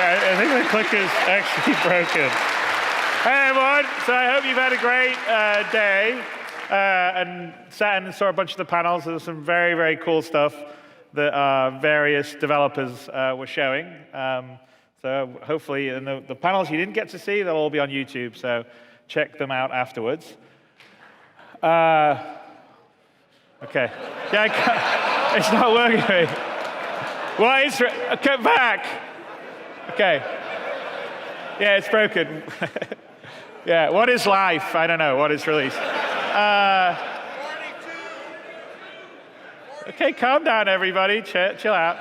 I think the clicker's actually broken. Hey, everyone. So I hope you've had a great day and sat in and saw a bunch of the panels. There's some very, very cool stuff that various developers were showing. So hopefully, and the panels you didn't get to see, they'll all be on YouTube. So check them out afterwards. Okay. Yeah, it's not working. Well, come back. Okay. Yeah, it's broken. Yeah, what is life? I don't know. What is release? Okay, calm down, everybody. Chill out.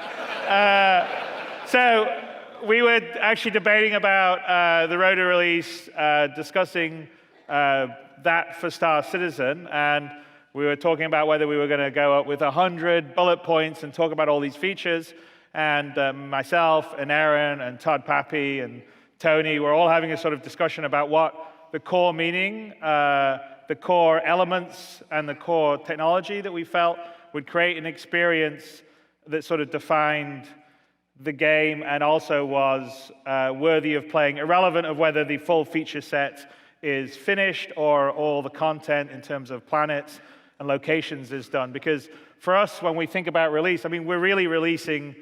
So we were actually debating about the rotor release, discussing that for Star Citizen, and we were talking about whether we were going to go up with 100 bullet points and talk about all these features. And myself and Aaron and Todd Pappy and Tony were all having a sort of discussion about what the core meaning, the core elements, and the core technology that we felt would create an experience that sort of defined the game and also was worthy of playing, irrelevant of whether the full feature set is finished or all the content in terms of planets and locations is done. Because for us, when we think about release, I mean, we're really releasing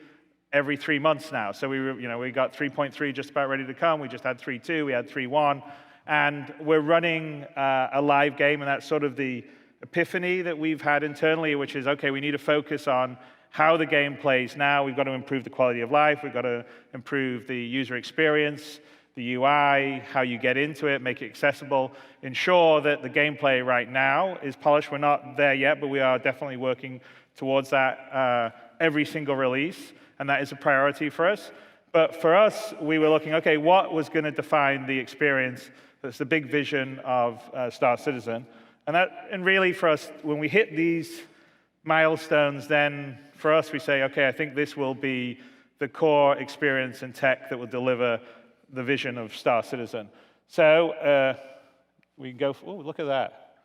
every 3 months now. So we got 3.3 just about ready to come. We just had 3.2, we had 3.1. And we're running a live game, and that's sort of the epiphany that we've had internally, which is, okay, we need to focus on how the game plays now. We've got to improve the quality of life. We've got to improve the user experience, the UI, how you get into it, make it accessible, ensure that the gameplay right now is polished. We're not there yet, but we are definitely working towards that every single release, and that is a priority for us. But for us, we were looking, okay, what was going to define the experience? That's the big vision of Star Citizen. And really for us, when we hit these milestones, then for us, we say, okay, I think this will be the core experience and tech that will deliver the vision of Star Citizen. So we can go, oh, look at that.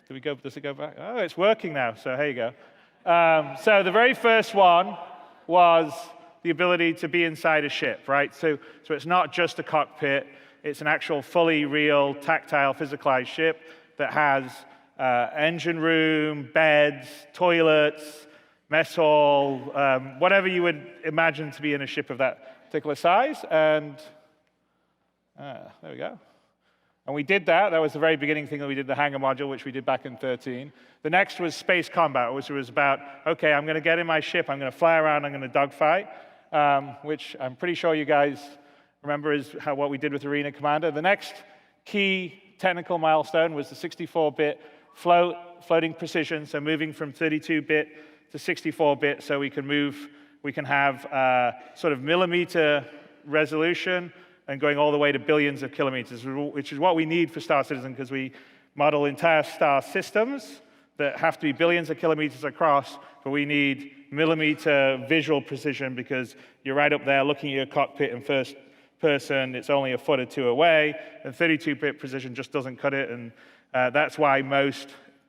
Does it go back? Oh, it's working now, so here you go. So the very first one was the ability to be inside a ship, right? So it's not just a cockpit, it's an actual fully real, tactile, physicalized ship that has engine room, beds, toilets, mess hall, whatever you would imagine to be in a ship of that particular size. And there we go. And we did that. That was the very beginning thing that we did, the hangar module, which we did back in 13. The next was space combat, which was about, okay, I'm going to get in my ship, I'm going to fly around, I'm going to dogfight, which I'm pretty sure you guys remember is what we did with Arena Commander. The next key technical milestone was the 64-bit floating precision, so moving from 32-bit to 64-bit, so we can have sort of millimeter resolution and going all the way to billions of kilometers, which is what we need for Star Citizen, because we model entire star systems that have to be billions of kilometers across, but we need millimeter visual precision because you're right up there looking at your cockpit in first person, it's only a foot or two away, and 32-bit precision just doesn't cut it, and that's why most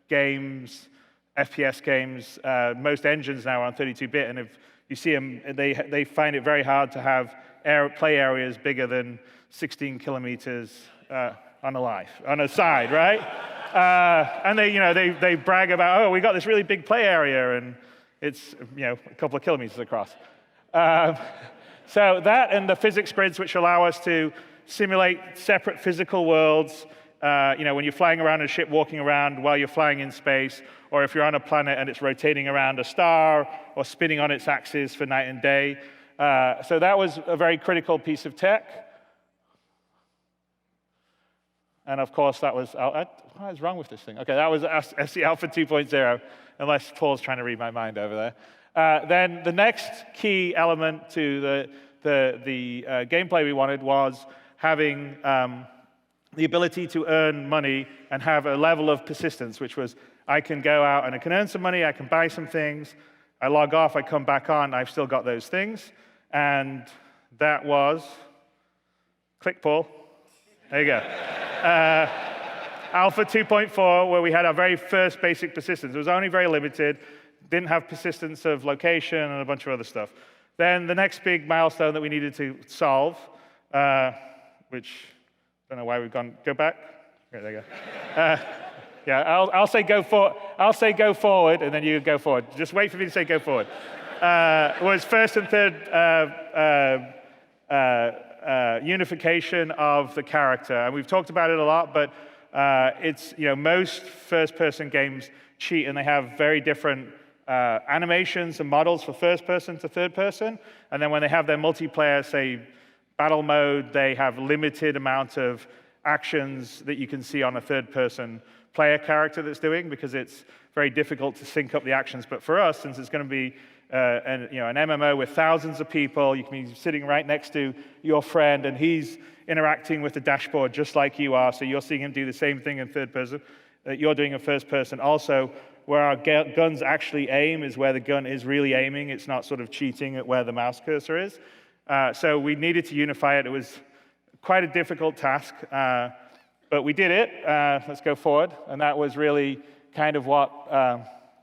games, FPS games, most engines now are on 32-bit, and if you see them, they find it very hard to have play areas bigger than 16 kilometers on a side, right? And they brag about, oh, we got this really big play area, and it's a couple of kilometers across. So that and the physics grids, which allow us to simulate separate physical worlds. When you're flying around a ship, walking around while you're flying in space, or if you're on a planet and it's rotating around a star or spinning on its axis for night and day. So that was a very critical piece of tech. And of course, that was, what is wrong with this thing? Okay, that was SC Alpha 2.0, unless Paul's trying to read my mind over there. Then the next key element to the gameplay we wanted was having the ability to earn money and have a level of persistence, which was I can go out and I can earn some money, I can buy some things, I log off, I come back on, I've still got those things. And that was, click Paul, there you go. Alpha 2.4, where we had our very first basic persistence. It was only very limited, didn't have persistence of location and a bunch of other stuff. Then the next big milestone that we needed to solve, which I don't know why we've go back. Okay, there you go. Yeah, I'll say go forward. I'll say go forward, and then you go forward. Just wait for me to say go forward. Was first and third unification of the character, and we've talked about it a lot. But it's most first-person games cheat, and they have very different animations and models for first person to third person. And then when they have their multiplayer, say battle mode, they have limited amount of actions that you can see on a third person player character that's doing, because it's very difficult to sync up the actions. But for us, since it's going to be an MMO with thousands of people, you can be sitting right next to your friend, and he's interacting with the dashboard just like you are. So you're seeing him do the same thing in third person that you're doing in first person. Also, where our guns actually aim is where the gun is really aiming. It's not sort of cheating at where the mouse cursor is. So we needed to unify it. It was quite a difficult task, but we did it. Let's go forward. And that was really kind of what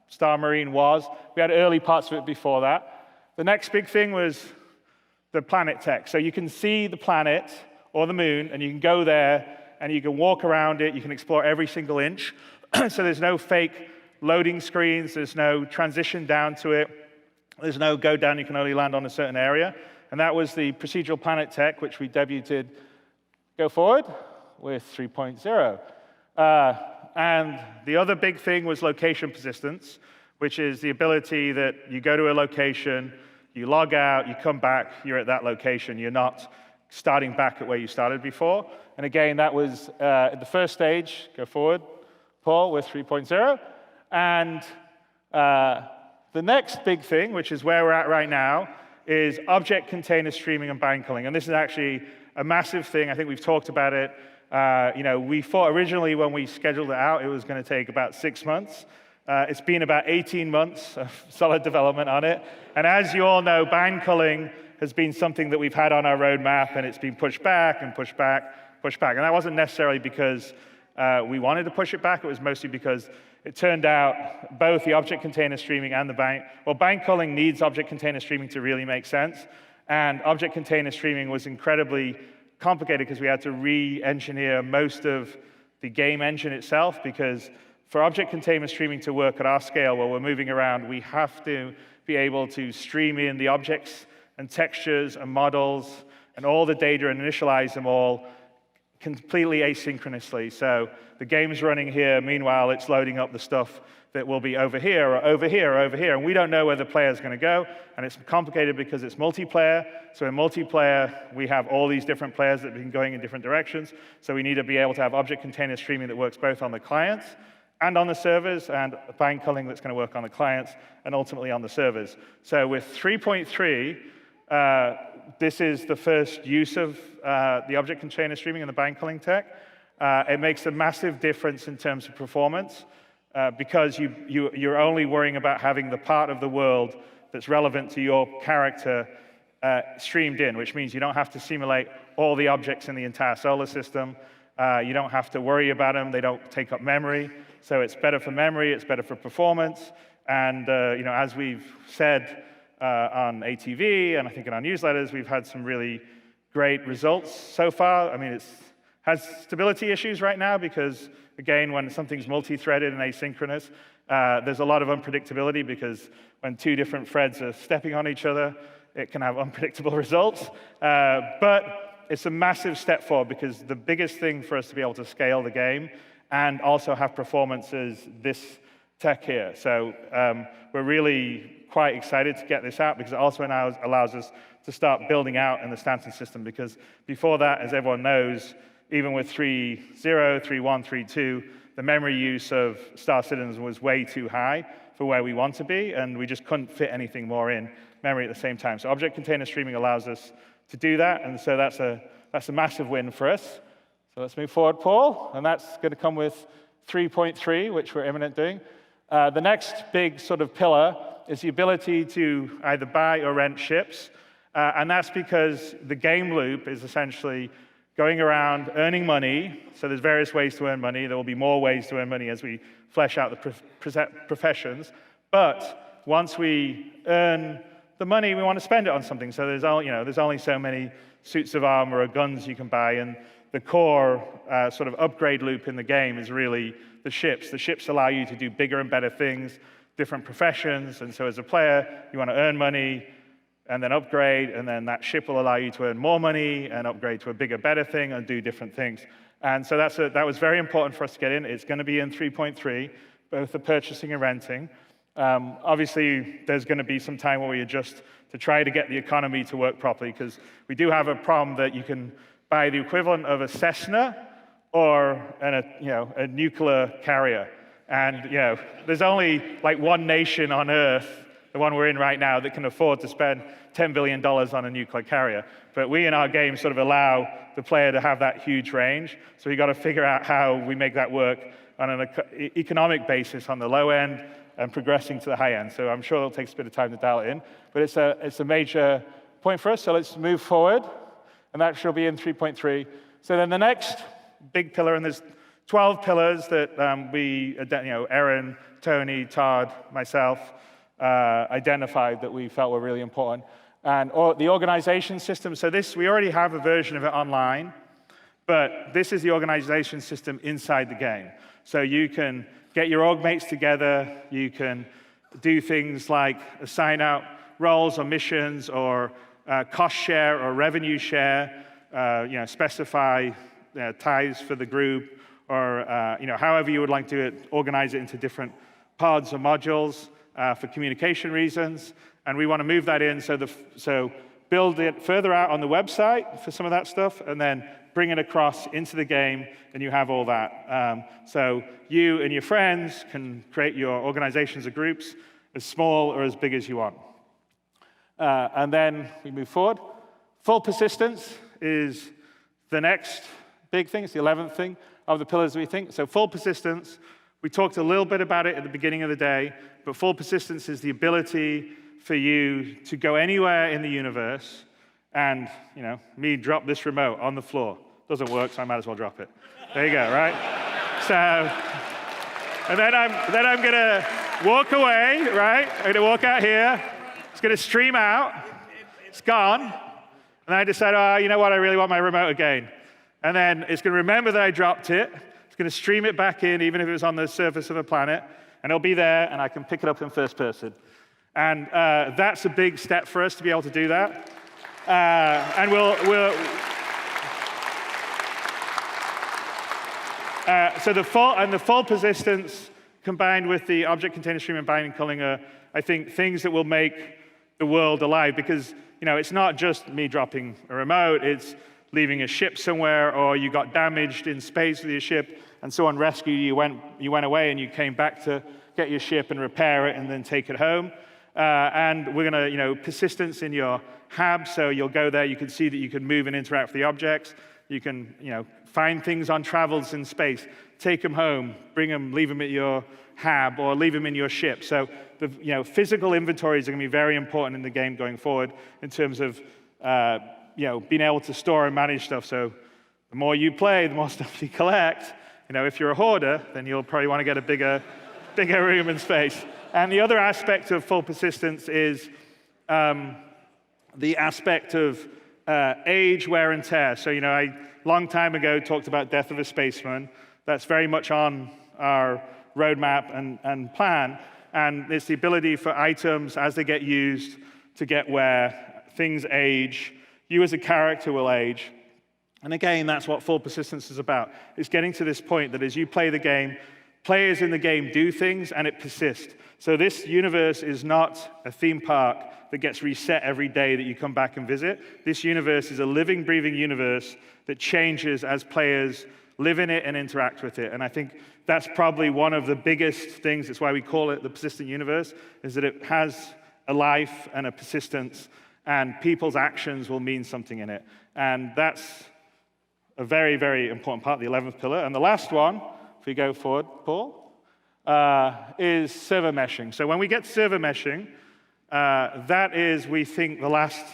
Star Marine was. We had early parts of it before that. The next big thing was the planet tech. So you can see the planet or the moon, and you can go there, and you can walk around it. You can explore every single inch. So there's no fake loading screens. There's no transition down to it. There's no go down. You can only land on a certain area. And that was the procedural planet tech, which we debuted, go forward, with 3.0. And the other big thing was location persistence, which is the ability that you go to a location, you log out, you come back, you're at that location. You're not starting back at where you started before. And again, that was at the first stage, go forward, Paul, with 3.0. And the next big thing, which is where we're at right now, is object container streaming and bind culling. And this is actually a massive thing. I think we've talked about it. We thought originally when we scheduled it out, it was going to take about 6 months. It's been about 18 months of solid development on it. And as you all know, bind culling has been something that we've had on our roadmap, and it's been pushed back and pushed back, pushed back. And that wasn't necessarily because we wanted to push it back. It was mostly because it turned out both the object container streaming and the bind culling needs object container streaming to really make sense. And object container streaming was incredibly complicated because we had to re-engineer most of the game engine itself, because for object container streaming to work at our scale where we're moving around, we have to be able to stream in the objects and textures and models and all the data and initialize them all completely asynchronously. So the game's running here, meanwhile it's loading up the stuff that will be over here or over here or over here, and we don't know where the player's going to go. And it's complicated because it's multiplayer. So in multiplayer, we have all these different players that have been going in different directions. So we need to be able to have object container streaming that works both on the clients and on the servers, and bind culling that's going to work on the clients and ultimately on the servers. So with 3.3, this is the first use of the object container streaming and the bind culling tech. It makes a massive difference in terms of performance because you're only worrying about having the part of the world that's relevant to your character streamed in, which means you don't have to simulate all the objects in the entire solar system. You don't have to worry about them. They don't take up memory. So it's better for memory. It's better for performance. And as we've said on ATV, and I think in our newsletters, we've had some really great results so far. I mean, it has stability issues right now because, again, when something's multi-threaded and asynchronous, there's a lot of unpredictability because when two different threads are stepping on each other, it can have unpredictable results. But it's a massive step forward because the biggest thing for us to be able to scale the game and also have performance is this tech here. So we're really quite excited to get this out because it also now allows us to start building out in the Stanton system, because before that, as everyone knows, even with 3.0, 3.1, 3.2, the memory use of Star Citizen was way too high for where we want to be, and we just couldn't fit anything more in memory at the same time. So object container streaming allows us to do that, and so that's a massive win for us. So let's move forward, Paul, and that's going to come with 3.3, which we're imminent doing. The next big sort of pillar is the ability to either buy or rent ships, and that's because the game loop is essentially going around earning money. So there's various ways to earn money. There will be more ways to earn money as we flesh out the professions. But once we earn the money, we want to spend it on something. So there's only so many suits of armor or guns you can buy, and the core sort of upgrade loop in the game is really the ships. The ships allow you to do bigger and better things, different professions, and so as a player, you want to earn money and then upgrade, and then that ship will allow you to earn more money and upgrade to a bigger, better thing and do different things. And so that was very important for us to get in. It's going to be in 3.3, both the purchasing and renting. Obviously, there's going to be some time where we adjust to try to get the economy to work properly, because we do have a problem that you can buy the equivalent of a Cessna or a nuclear carrier. And there's only like one nation on Earth, the one we're in right now, that can afford to spend $10 billion on a nuclear carrier. But we in our game sort of allow the player to have that huge range. So we've got to figure out how we make that work on an economic basis on the low end and progressing to the high end. So I'm sure it'll take us a bit of time to dial it in. But it's a major point for us. So let's move forward. And that shall be in 3.3. So then the next big pillar, and there's 12 pillars that Erin, Tony, Todd, myself, identified that we felt were really important. And the organization system, so we already have a version of it online, but this is the organization system inside the game. So you can get your org mates together, you can do things like assign out roles or missions or cost share or revenue share, specify ties for the group, or however you would like to organize it into different pods or modules for communication reasons. And we want to move that in, so build it further out on the website for some of that stuff, and then bring it across into the game, and you have all that. So you and your friends can create your organizations or groups as small or as big as you want. And then we move forward. Full persistence is the next big thing. It's the 11th thing of the pillars we think. So full persistence, we talked a little bit about it at the beginning of the day, but full persistence is the ability for you to go anywhere in the universe and, me drop this remote on the floor. Doesn't work, so I might as well drop it. There you go, right? So, and then I'm going to walk away, right? I'm going to walk out here. It's going to stream out. It's gone. And I decide, you know what? I really want my remote again. And then it's going to remember that I dropped it. It's going to stream it back in, even if it was on the surface of a planet. And it'll be there, and I can pick it up in first person. And that's a big step for us to be able to do that. And so the full persistence combined with the object container stream and binding culling are, I think, things that will make the world alive, because it's not just me dropping a remote, it's leaving a ship somewhere, or you got damaged in space with your ship and someone rescued you, you went away and you came back to get your ship and repair it and then take it home. And we're going to, persistence in your hab, so you'll go there, you can see that you can move and interact with the objects. You can, find things on travels in space, take them home, bring them, leave them at your hab, or leave them in your ship. So the physical inventories are going to be very important in the game going forward in terms of being able to store and manage stuff. So the more you play, the more stuff you collect. If you're a hoarder, then you'll probably want to get a bigger room and space. And the other aspect of full persistence is the aspect of age, wear, and tear. So, I, long time ago, talked about Death of a Spaceman. That's very much on our roadmap and plan. And it's the ability for items, as they get used, to get wear. Things age. You as a character will age. And again, that's what full persistence is about. It's getting to this point that as you play the game, players in the game do things, and it persists. So this universe is not a theme park that gets reset every day that you come back and visit. This universe is a living, breathing universe that changes as players live in it and interact with it. And I think that's probably one of the biggest things. That's why we call it the persistent universe, is that it has a life and a persistence, and people's actions will mean something in it. And that's a very, very important part of the 11th pillar. And the last one, if we go forward, Paul, is server meshing. So when we get server meshing, that is, we think, the last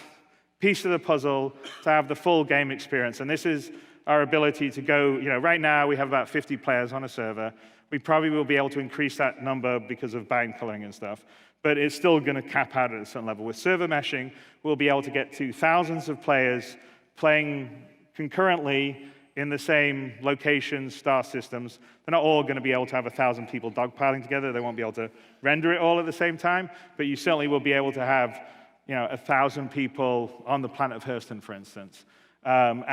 piece of the puzzle to have the full game experience. And this is our ability to go, right now we have about 50 players on a server. We probably will be able to increase that number because of bind coloring and stuff. but it's still going to cap out at a certain level. With server meshing, we'll be able to get to thousands of players playing concurrently in the same locations, star systems. They're not all going to be able to have 1,000 people dogpiling together. They won't be able to render it all at the same time, but you certainly will be able to have 1,000 people on the planet of Hurston, for instance. So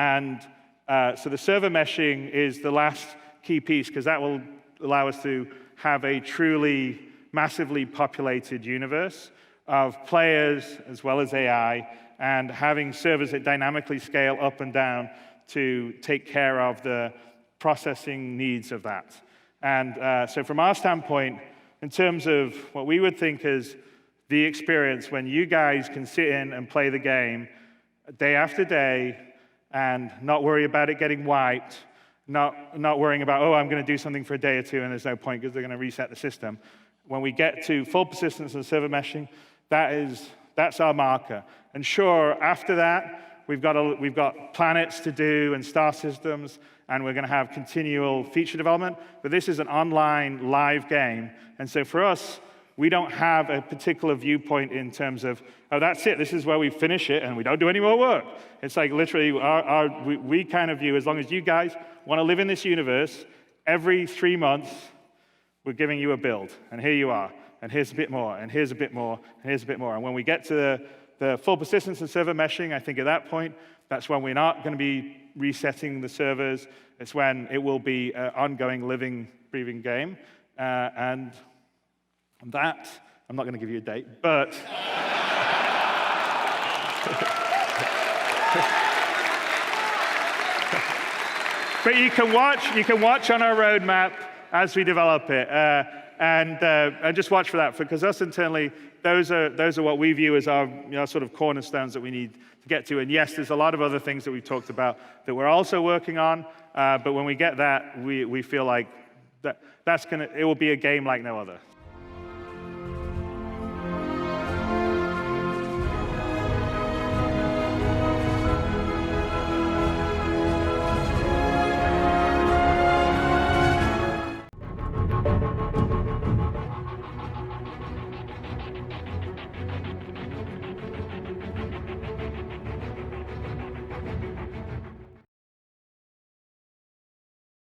the server meshing is the last key piece, because that will allow us to have a truly massively populated universe of players as well as AI, and having servers that dynamically scale up and down to take care of the processing needs of that. And so from our standpoint, in terms of what we would think is the experience when you guys can sit in and play the game day after day and not worry about it getting wiped, not worrying about, oh, I'm going to do something for a day or two and there's no point because they're going to reset the system. When we get to full persistence and server meshing, that's our marker. And sure, after that, we've got planets to do and star systems, and we're going to have continual feature development. But this is an online, live game. And so for us, we don't have a particular viewpoint in terms of, oh, that's it. This is where we finish it, and we don't do any more work. It's like literally we kind of view, as long as you guys want to live in this universe, every 3 months, we're giving you a build. And here you are. And here's a bit more, and here's a bit more, and here's a bit more. And when we get to the full persistence and server meshing, I think at that point, that's when we're not going to be resetting the servers. It's when it will be an ongoing, living, breathing game. And that, I'm not going to give you a date, but but you can watch on our roadmap as we develop it. And just watch for that, because us internally, those are what we view as our sort of cornerstones that we need to get to. And yes, there's a lot of other things that we've talked about that we're also working on. But when we get that, we feel like it will be a game like no other.